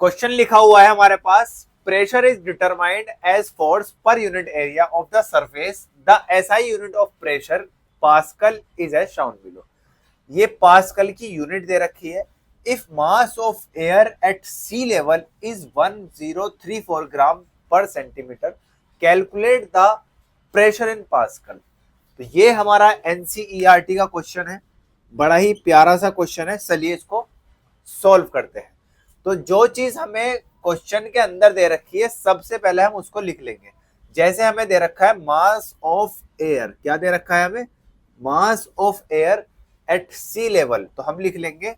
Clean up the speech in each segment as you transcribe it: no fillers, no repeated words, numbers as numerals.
Question लिखा हुआ है हमारे पास, pressure is determined as force per unit area of the surface, the SI unit of pressure pascal is as shown below. ये pascal की unit दे रखी है। If mass of air at sea level is 1034 gram per centimetre, calculate the pressure in pascal. तो ये हमारा NCERT का question है, बड़ा ही प्यारा सा क्वेश्चन है। चलिए इसको सॉल्व करते हैं। तो जो चीज हमें क्वेश्चन के अंदर दे रखी है, सबसे पहले हम उसको लिख लेंगे। जैसे हमें दे रखा है मास ऑफ एयर, क्या दे रखा है हमें? Mass of air at sea level, तो हम लिख लेंगे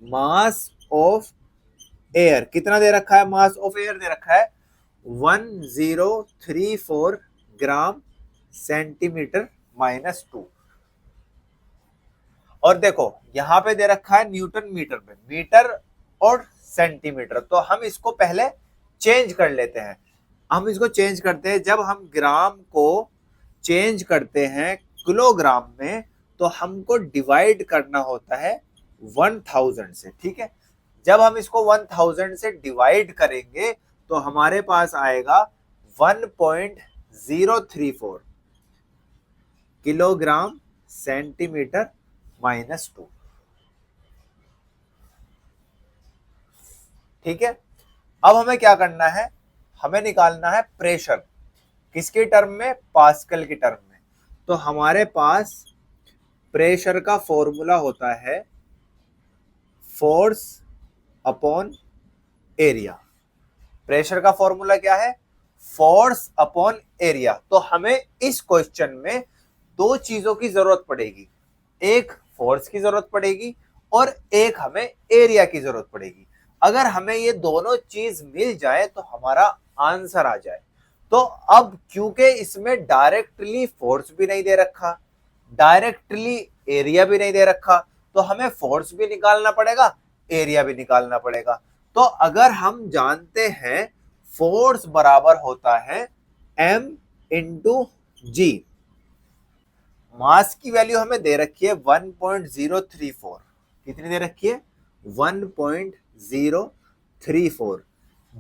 मास ऑफ एयर। कितना दे रखा है? मास ऑफ एयर दे रखा है 1034 ग्राम सेंटीमीटर माइनस 2। और देखो यहां पे दे रखा है न्यूटन मीटर में, मीटर और सेंटीमीटर। तो हम इसको पहले चेंज कर लेते हैं। हम इसको चेंज करते हैं, जब हम ग्राम को चेंज करते हैं किलोग्राम में, तो हमको डिवाइड करना होता है 1000 से। ठीक है, जब हम इसको 1000 से डिवाइड करेंगे तो हमारे पास आएगा 1.034 किलोग्राम सेंटीमीटर माइनस 2। ठीक है, अब हमें क्या करना है? हमें निकालना है प्रेशर। किसके टर्म में? पास्कल के टर्म में। तो हमारे पास प्रेशर का फॉर्मूला होता है फोर्स अपॉन एरिया। प्रेशर का फॉर्मूला क्या है? Force upon area. तो हमें इस क्वेश्चन में दो चीजों की जरूरत पड़ेगी, एक फोर्स की जरूरत पड़ेगी और एक हमें एरिया की जरूरत पड़ेगी। अगर हमें ये दोनों चीज मिल जाए तो हमारा आंसर आ जाए। तो अब क्योंकि इसमें डायरेक्टली फोर्स भी नहीं दे रखा, डायरेक्टली एरिया भी नहीं दे रखा, तो हमें फोर्स भी निकालना पड़ेगा, एरिया भी निकालना पड़ेगा। तो अगर हम जानते हैं फोर्स बराबर होता है m इंटू जी, मास की वैल्यू हमें दे रखी है 1.034। कितनी दे रखी है? 1.034।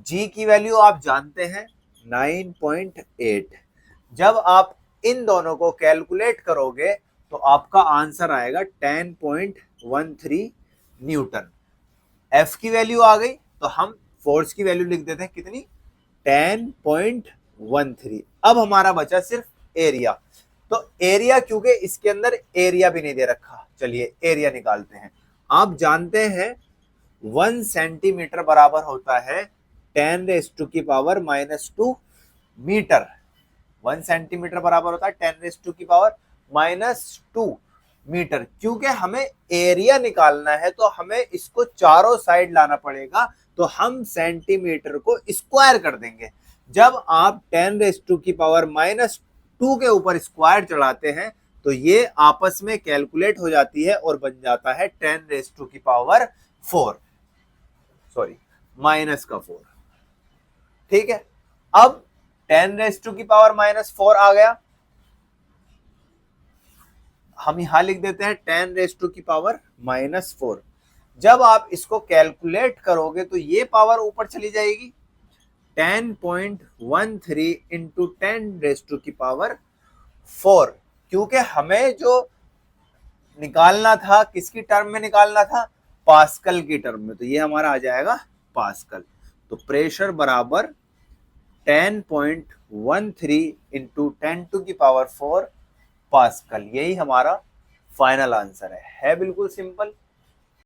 जी की वैल्यू आप जानते हैं 9.8। जब आप इन दोनों को कैलकुलेट करोगे तो आपका आंसर आएगा 10.13 न्यूटन। एफ की वैल्यू आ गई तो हम फोर्स की वैल्यू लिख देते हैं, कितनी? 10.13। अब हमारा बचा सिर्फ एरिया। तो एरिया, क्योंकि इसके अंदर एरिया भी नहीं दे रखा, चलिए एरिया निकालते हैं। आप जानते हैं 1 सेंटीमीटर बराबर होता है 10⁻⁻² मीटर। 1 सेंटीमीटर बराबर होता है 10⁻⁻² मीटर। क्योंकि हमें एरिया निकालना है तो हमें इसको चारों साइड लाना पड़ेगा, तो हम सेंटीमीटर को स्क्वायर कर देंगे। जब आप 10⁻⁻² के ऊपर स्क्वायर चढ़ाते हैं तो ये आपस में कैलकुलेट हो जाती है और बन जाता है 10⁻⁴, सॉरी -4। ठीक है, अब 10⁻⁻⁴ आ गया, हम यहां लिख देते हैं 10⁻⁻⁴। जब आप इसको कैलकुलेट करोगे तो ये पावर ऊपर चली जाएगी, 10.13 इंटू 10⁻⁴। क्योंकि हमें जो निकालना था किसकी टर्म में निकालना था? पास्कल की टर्म में। तो ये हमारा आ जाएगा पास्कल। तो प्रेशर बराबर 10.13 इंटू 10⁴ पास्कल। यही हमारा फाइनल आंसर है बिल्कुल सिंपल।